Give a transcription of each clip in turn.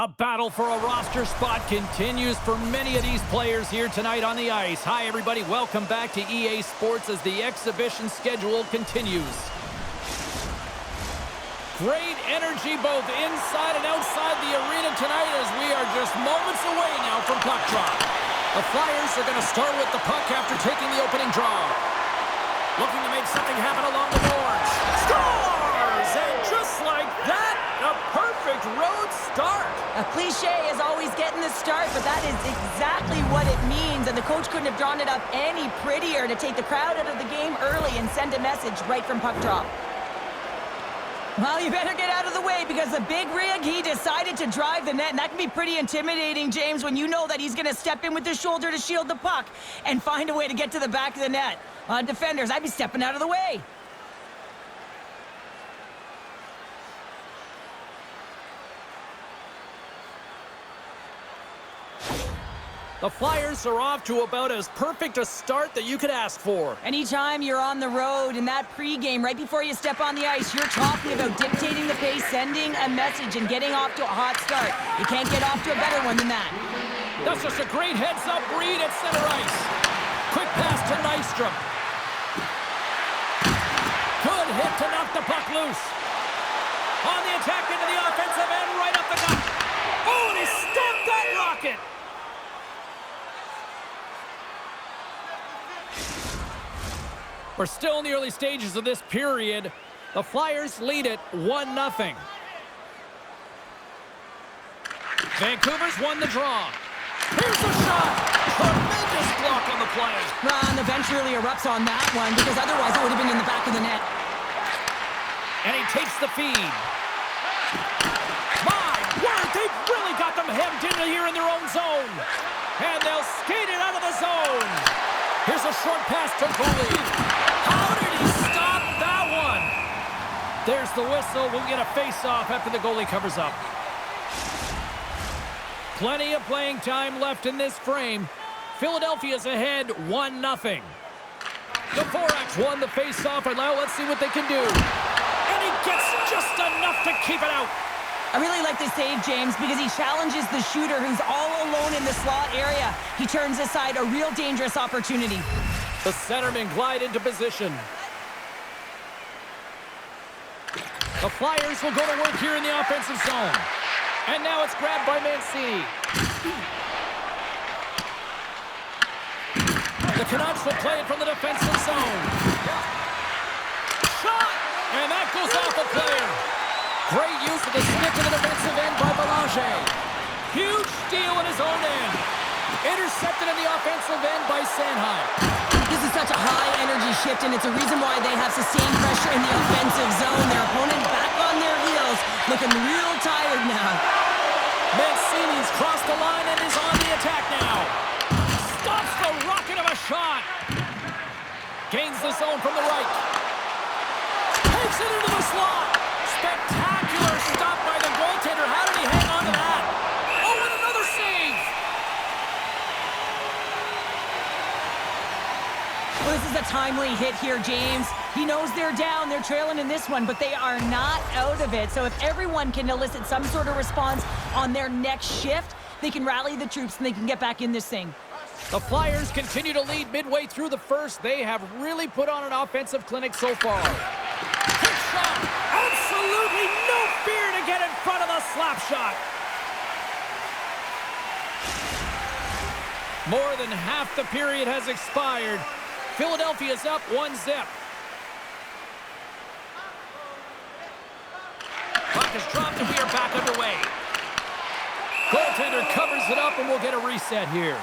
The battle for a roster spot continues for many of these players here tonight on the ice. Hi, everybody. Welcome back to EA Sports as the exhibition schedule continues. Great energy both inside and outside the arena tonight as we are just moments away now from puck drop. The Flyers are going to start with the puck after taking the opening draw. Looking to make something happen along the boards. Scores! And just like that, a perfect road start. A cliche is always getting the start, but that is exactly what it means. And the coach couldn't have drawn it up any prettier to take the crowd out of the game early and send a message right from puck drop. Well, you better get out of the way because the big rig, he decided to drive the net. And that can be pretty intimidating, James, when you know that he's going to step in with his shoulder to shield the puck and find a way to get to the back of the net. Defenders, I'd be stepping out of the way. The Flyers are off to about as perfect a start that you could ask for. Anytime you're on the road in that pregame, right before you step on the ice, you're talking about dictating the pace, sending a message, and getting off to a hot start. You can't get off to a better one than that. That's just a great heads-up read at center ice. Quick pass to Nystrom. Good hit to knock the puck loose. On the attack into the offensive end, right up the gut. Oh, and he stopped that rocket. We're still in the early stages of this period. The Flyers lead it 1-0. Vancouver's won the draw. Here's the shot. Tremendous block on the play. And the bench really erupts on that one because otherwise it would have been in the back of the net. And he takes the feed. My word, they've really got them hemmed in here in their own zone. And they'll skate it out of the zone. Here's a short pass to goalie. How did he stop that one? There's the whistle. We'll get a face-off after the goalie covers up. Plenty of playing time left in this frame. Philadelphia's ahead 1-0. The Forax won the face-off, and now let's see what they can do. And he gets just enough to keep it out. I really like this save, James, because he challenges the shooter who's all alone in the slot area. He turns aside a real dangerous opportunity. The centermen glide into position. The Flyers will go to work here in the offensive zone. And now it's grabbed by Mancini. The Canucks will play it from the defensive zone. Shot! And that goes off a player. Great use of the stick in the defensive end by Belanger. Huge steal in his own end. Intercepted in the offensive end by Sanheim. This is such a high-energy shift, and it's a reason why they have sustained pressure in the offensive zone. Their opponent back on their heels, looking real tired now. Mancini's crossed the line and is on the attack now. Stops the rocket of a shot. Gains the zone from the right. Takes it into the slot. Spectacular stop by the goaltender. How did he hang on to that? Oh, and another save. Well, this is a timely hit here, James. He knows they're down. They're trailing in this one, but they are not out of it. So if everyone can elicit some sort of response on their next shift, they can rally the troops and they can get back in this thing. The Flyers continue to lead midway through the first. They have really put on an offensive clinic so far. Quick shot. Absolutely no fear to get in front of the slap shot. More than half the period has expired. Philadelphia's up 1-0. Puck is dropped and we are back underway. Goaltender covers it up and we'll get a reset here.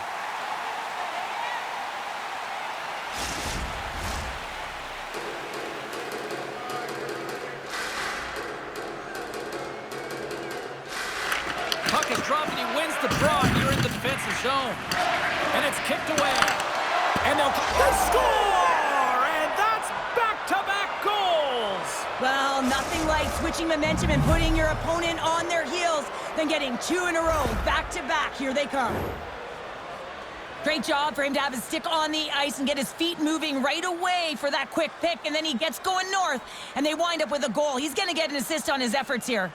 Puck is dropped and he wins the draw here in the defensive zone. And it's kicked away. And they'll score! And that's back-to-back goals! Well, nothing like switching momentum and putting your opponent on their heels than getting two in a row, back-to-back. Here they come. Great job for him to have his stick on the ice and get his feet moving right away for that quick pick, and then he gets going north, and they wind up with a goal. He's going to get an assist on his efforts here.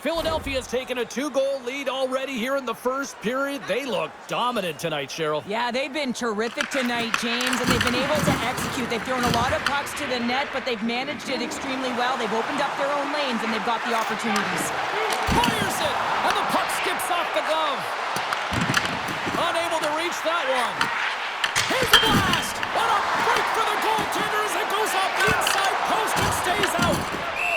Philadelphia's taken a 2-goal lead already here in the first period. They look dominant tonight, Cheryl. Yeah, they've been terrific tonight, James, and they've been able to execute. They've thrown a lot of pucks to the net, but they've managed it extremely well. They've opened up their own lanes, and they've got the opportunities. Fires it, and the puck skips off the glove. Unable to reach that one. Here's the blast! What a break for the goaltender as it goes off the inside post and stays out.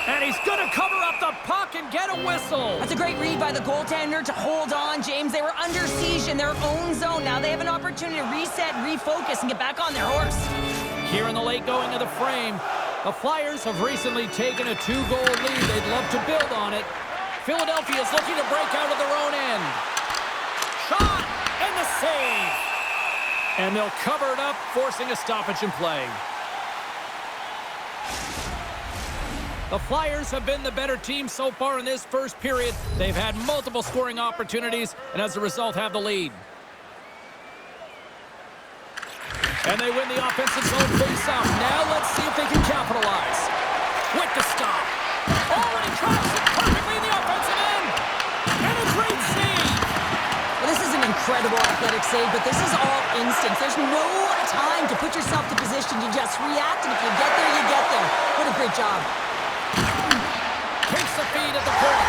And he's going to cover up the puck and get a whistle. That's a great read by the goaltender to hold on, James. They were under siege in their own zone. Now they have an opportunity to reset, refocus, and get back on their horse. Here in the late going of the frame, the Flyers have recently taken a 2-goal lead. They'd love to build on it. Philadelphia is looking to break out of their own end. Shot, and the save. And they'll cover it up, forcing a stoppage in play. The Flyers have been the better team so far in this first period. They've had multiple scoring opportunities, and as a result have the lead. And they win the offensive zone face-off. Now let's see if they can capitalize. With the stop. Already tries it perfectly in the offensive end. And a great save. Well, this is an incredible athletic save, but this is all instinct. There's no time to put yourself to position. You just react, and if you get there, you get there. What a great job. Takes the feed at the point.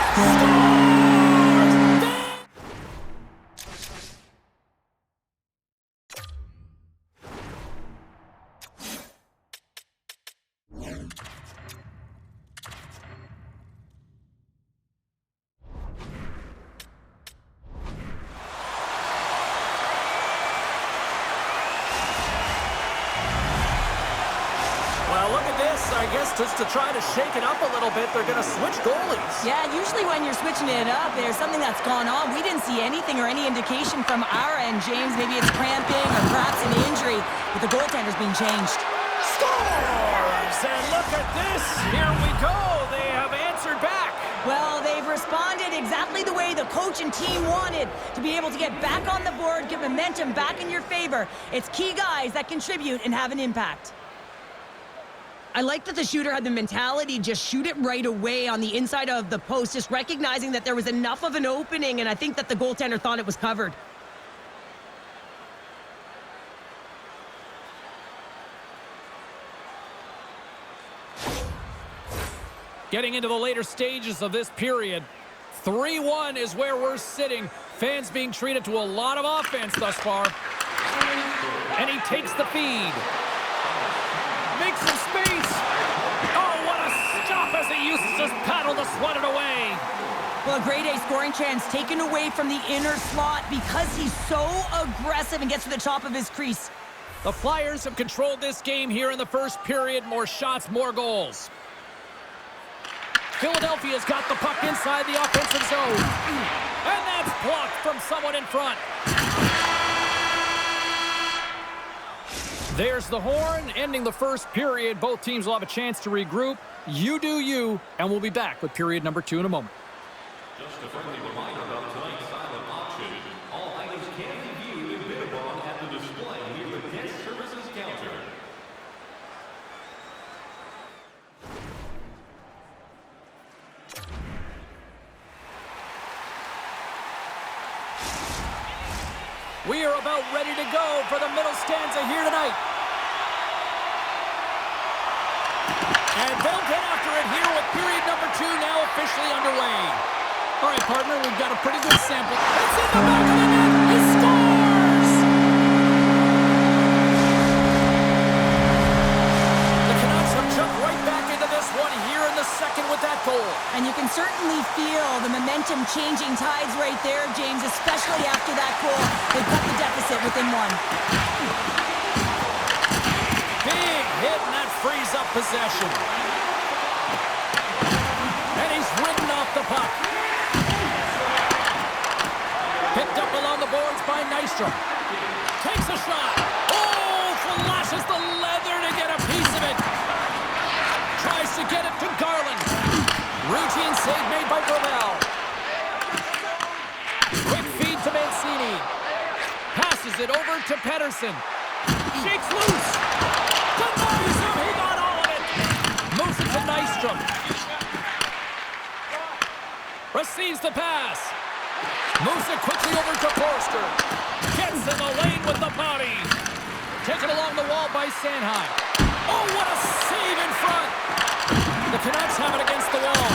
I guess just to try to shake it up a little bit, they're going to switch goalies. Yeah, usually when you're switching it up, there's something that's gone on. We didn't see anything or any indication from our end, James. Maybe it's cramping or perhaps an injury, but the goaltender's being changed. Scores! And look at this. Here we go. They have answered back. Well, they've responded exactly the way the coach and team wanted, to be able to get back on the board, get momentum back in your favor. It's key guys that contribute and have an impact. I like that the shooter had the mentality, just shoot it right away on the inside of the post, just recognizing that there was enough of an opening, and I think that the goaltender thought it was covered. Getting into the later stages of this period, 3-1 is where we're sitting. Fans being treated to a lot of offense thus far. And he takes the feed. Makes some space. Oh, what a stop as he uses his paddle to swat it away. Well, a grade A scoring chance taken away from the inner slot because he's so aggressive and gets to the top of his crease. The Flyers have controlled this game here in the first period. More shots, more goals. Philadelphia's got the puck inside the offensive zone. And that's blocked from someone in front. There's the horn, ending the first period. Both teams will have a chance to regroup. You do you, and we'll be back with period number 2 in a moment. Just a friendly reminder about tonight's silent auction. All items can be viewed and bid upon at the display near the guest services counter. We are about ready to go for the middle stanza here tonight. And they'll get after it here with period number 2 now officially underway. All right, partner, we've got a pretty good sample. It's in the back of the net. He scores! The Canucks have jumped right back into this one here in the second with that goal. And you can certainly feel the momentum changing tides right there, James, especially after that goal. They cut the deficit within one. Big hit, and that frees up possession. And he's ridden off the puck. Picked up along the boards by Nystrom. Takes a shot. Oh, flashes the leather to get a piece of it. Tries to get it to Garland. Routine save made by Gravel. Quick feed to Mancini. Passes it over to Pettersson. Shakes loose. Denies him. He got all of it. Moves it to Nystrom. Here's the pass. Moves it quickly over to Forster. Gets in the lane with the body. Taken along the wall by Sanheim. Oh, what a save in front. The Canucks have it against the wall.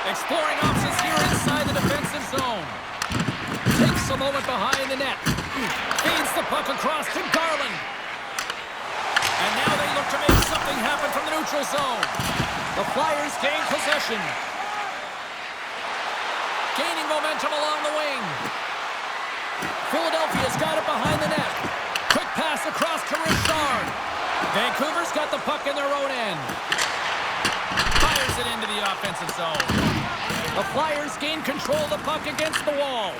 Exploring options here inside the defensive zone. Takes a moment behind the net. Feeds the puck across to Garland. And now they look to make something happen from the neutral zone. The Flyers gain possession. Gaining momentum along the wing. Philadelphia's got it behind the net. Quick pass across to Richard. Vancouver's got the puck in their own end. Fires it into the offensive zone. The Flyers gain control of the puck against the wall.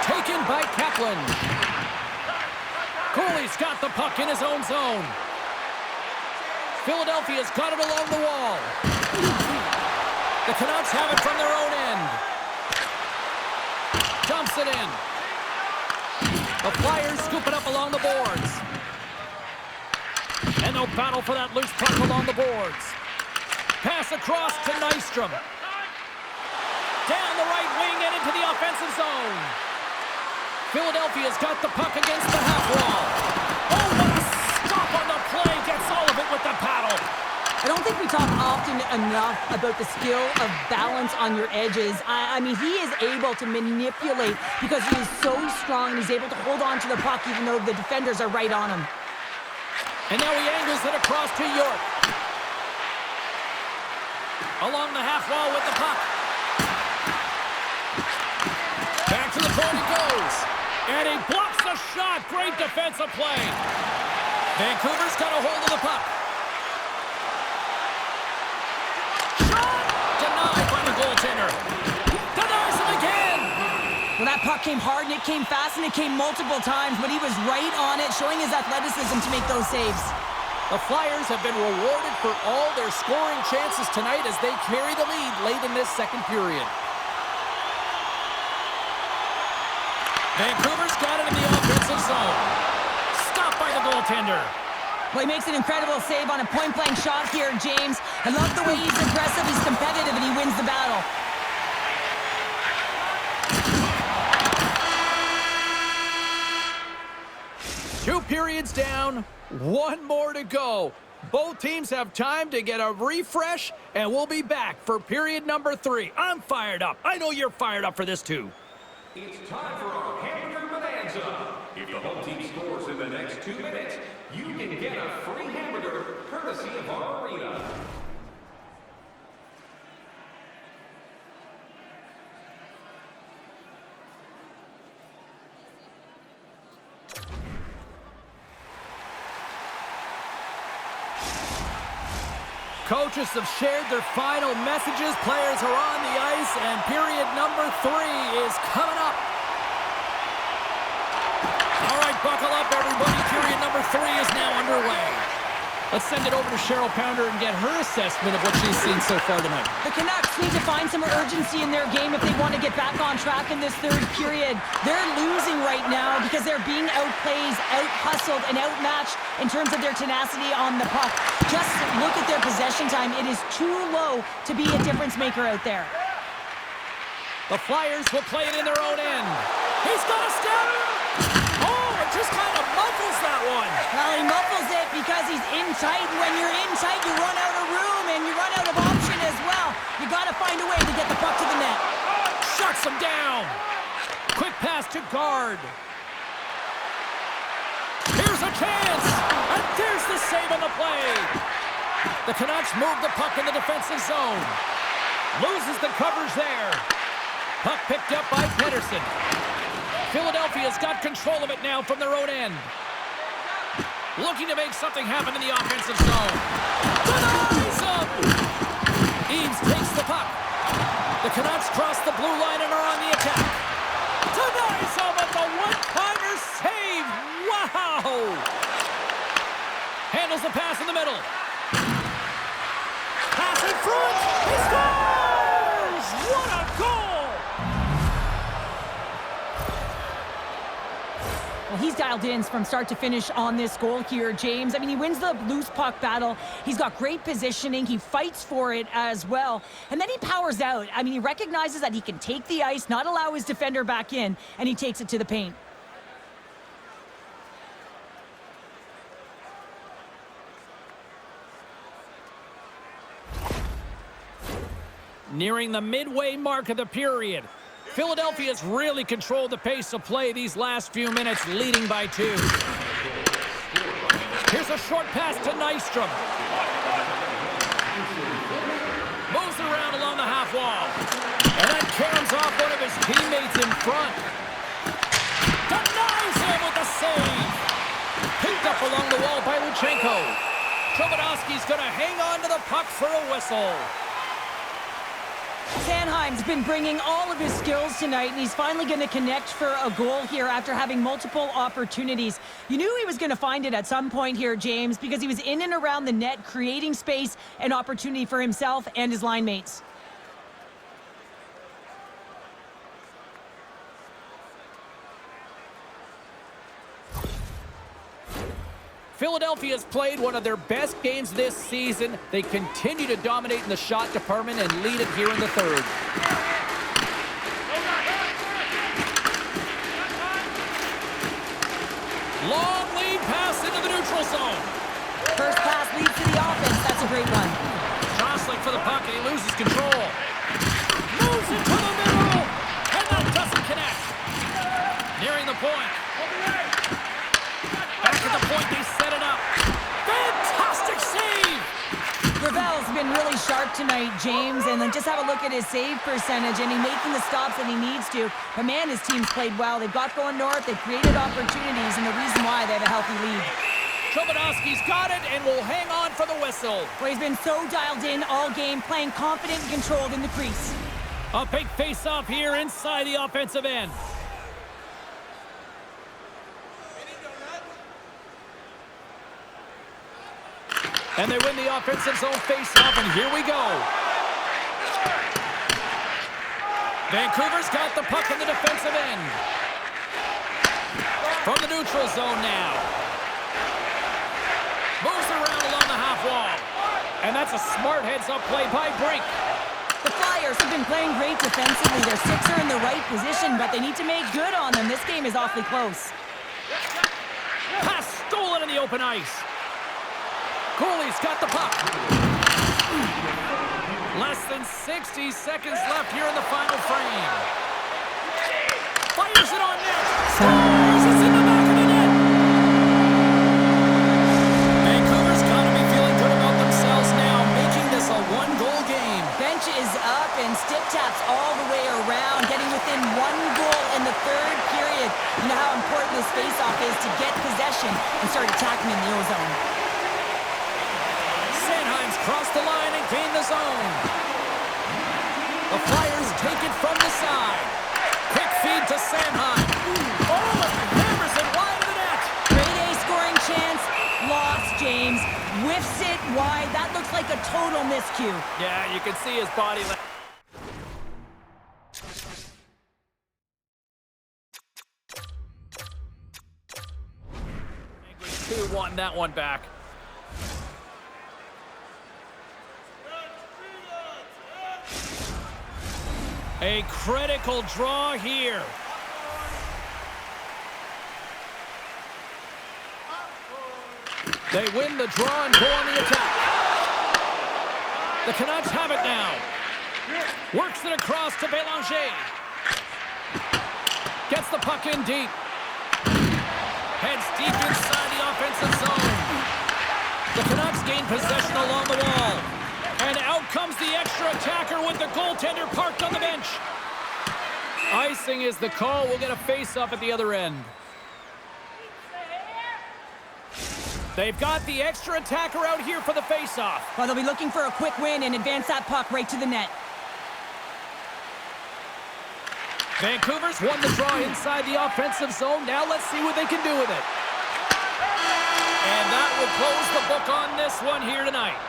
Taken by Kaplan. Cooley's got the puck in his own zone. Philadelphia's got it along the wall. The Canucks have it from their own end. Dumps it in. The Flyers scoop it up along the boards. And they'll battle for that loose puck along the boards. Pass across to Nystrom. Down the right wing and into the offensive zone. Philadelphia's got the puck against the half wall. Oh, what a stop on the play. Gets all of it with the paddle. I don't think we talk often enough about the skill of balance on your edges. I mean, he is able to manipulate because he is so strong and he's able to hold on to the puck even though the defenders are right on him. And now he angles it across to York. Along the half wall with the puck. Back to the point he goes. And he blocks the shot. Great defensive play. Vancouver's got a hold of the puck. Denied by the goaltender. Denies him again. Well, that puck came hard and it came fast and it came multiple times, but he was right on it, showing his athleticism to make those saves. The Flyers have been rewarded for all their scoring chances tonight as they carry the lead late in this second period. Vancouver's got it in the offensive zone. Stopped by the goaltender. Well, he makes an incredible save on a point-blank shot here, James. I love the way he's aggressive, he's competitive, and he wins the battle. Two periods down, one more to go. Both teams have time to get a refresh, and we'll be back for period number 3. I'm fired up. I know you're fired up for this too. It's time for our hamburger bonanza. If the home team scores in the next 2 minutes, you can get a free hamburger courtesy of our arena. Coaches have shared their final messages. Players are on the ice, and period number 3 is coming up. All right, buckle up, everybody. Period number 3 is now underway. Let's send it over to Cheryl Pounder and get her assessment of what she's seen so far tonight. The Canucks need to find some urgency in their game if they want to get back on track in this third period. They're losing right now because they're being outplayed, out-hustled, and outmatched in terms of their tenacity on the puck. Just look at their possession time. It is too low to be a difference maker out there. The Flyers will play it in their own end. He's got a step. Oh, it just kind of muffles that one. Well, he muffles it because he's in tight. And when you're in tight, you run out of room and you run out of option as well. You got to find a way to get the puck to the net. Shuts him down. Quick pass to Guard. Here's a chance. And there's the save on the play. The Canucks move the puck in the defensive zone. Loses the coverage there. Puck picked up by Pedersen. Philadelphia's got control of it now from their own end. Looking to make something happen in the offensive zone. Denies him! Eames takes the puck. The Canucks cross the blue line and are on the attack. Denies him with the one-timer save! Wow! Handles the pass in the middle. Pass in front! He scores! What a goal! Well, he's dialed in from start to finish on this goal here, James. I mean, he wins the loose puck battle. He's got great positioning. He fights for it as well. And then he powers out. I mean, he recognizes that he can take the ice, not allow his defender back in, and he takes it to the paint. Nearing the midway mark of the period. Philadelphia's really controlled the pace of play these last few minutes, leading by 2. Here's a short pass to Nystrom. Moves around along the half wall. And that caroms off one of his teammates in front. Denies him with the save. Picked up along the wall by Luchenko. Trobadowski's going to hang on to the puck for a whistle. Sanheim's been bringing all of his skills tonight, and he's finally going to connect for a goal here after having multiple opportunities. You knew he was going to find it at some point here, James, because he was in and around the net, creating space and opportunity for himself and his line mates. Philadelphia's played one of their best games this season. They continue to dominate in the shot department and lead it here in the third. Long lead pass into the neutral zone. First pass leads to the offense. That's a great one. Jostling for the puck, and he loses control. Moves into the middle, and that doesn't connect. Nearing the point. Back at the point, they set it up. Fantastic save! Gravel's been really sharp tonight, James, and then just have a look at his save percentage, and he's making the stops that he needs to. But man, his team's played well. They've got going north, they've created opportunities, and the reason why they have a healthy lead. Trobadowski's got it and will hang on for the whistle. Well, he's been so dialed in all game, playing confident and controlled in the crease. A big face-off here inside the offensive end. And they win the offensive zone face-off, and here we go. Vancouver's got the puck in the defensive end. From the neutral zone now. Moves around along the half wall. And that's a smart heads-up play by Brink. The Flyers have been playing great defensively. Their six are in the right position, but they need to make good on them. This game is awfully close. Pass stolen in the open ice. Cooley's got the puck. Less than 60 seconds left here in the final frame. Fires it on net. Scores! It's in the back of the net. Vancouver's got to be feeling good about themselves now, making this a one-goal game. Bench is up and stick taps all the way around, getting within 1 goal in the third period. You know how important this faceoff is to get possession and start attacking in the O-zone. Sanheim's crossed the line and gained the zone. The Flyers take it from the side. Quick feed to Sanheim. Oh, hammers it wide of the net. Grade A scoring chance. Lost, James. Whiffs it wide. That looks like a total miscue. Yeah, you can see his body. 2-1 that one back. A critical draw here. They win the draw and go on the attack. The Canucks have it now. Works it across to Bélanger. Gets the puck in deep. Heads deep inside the offensive zone. The Canucks gain possession along the wall. And out comes the extra attacker with the goaltender parked on the bench. Icing is the call. We'll get a face-up at the other end. They've got the extra attacker out here for the face-off. Well, they'll be looking for a quick win and advance that puck right to the net. Vancouver's won the draw inside the offensive zone. Now let's see what they can do with it. And that will close the book on this one here tonight.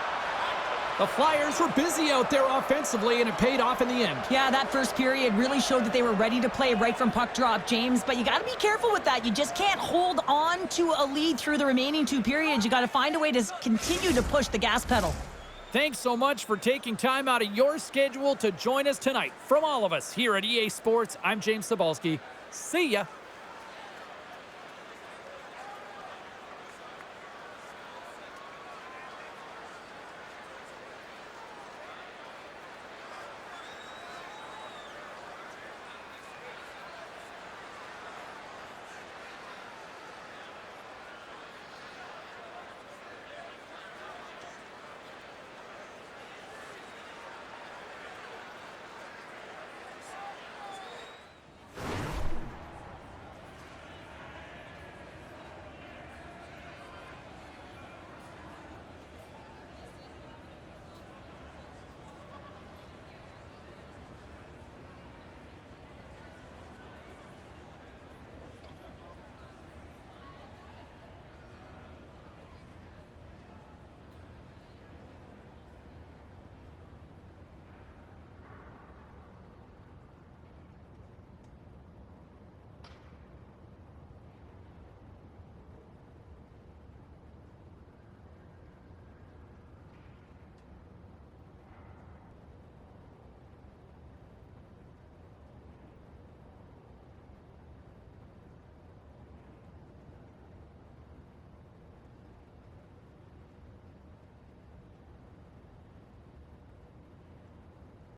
The Flyers were busy out there offensively, and it paid off in the end. Yeah, that first period really showed that they were ready to play right from puck drop, James. But you got to be careful with that. You just can't hold on to a lead through the remaining 2 periods. You got to find a way to continue to push the gas pedal. Thanks so much for taking time out of your schedule to join us tonight. From all of us here at EA Sports, I'm James Cebulski. See ya.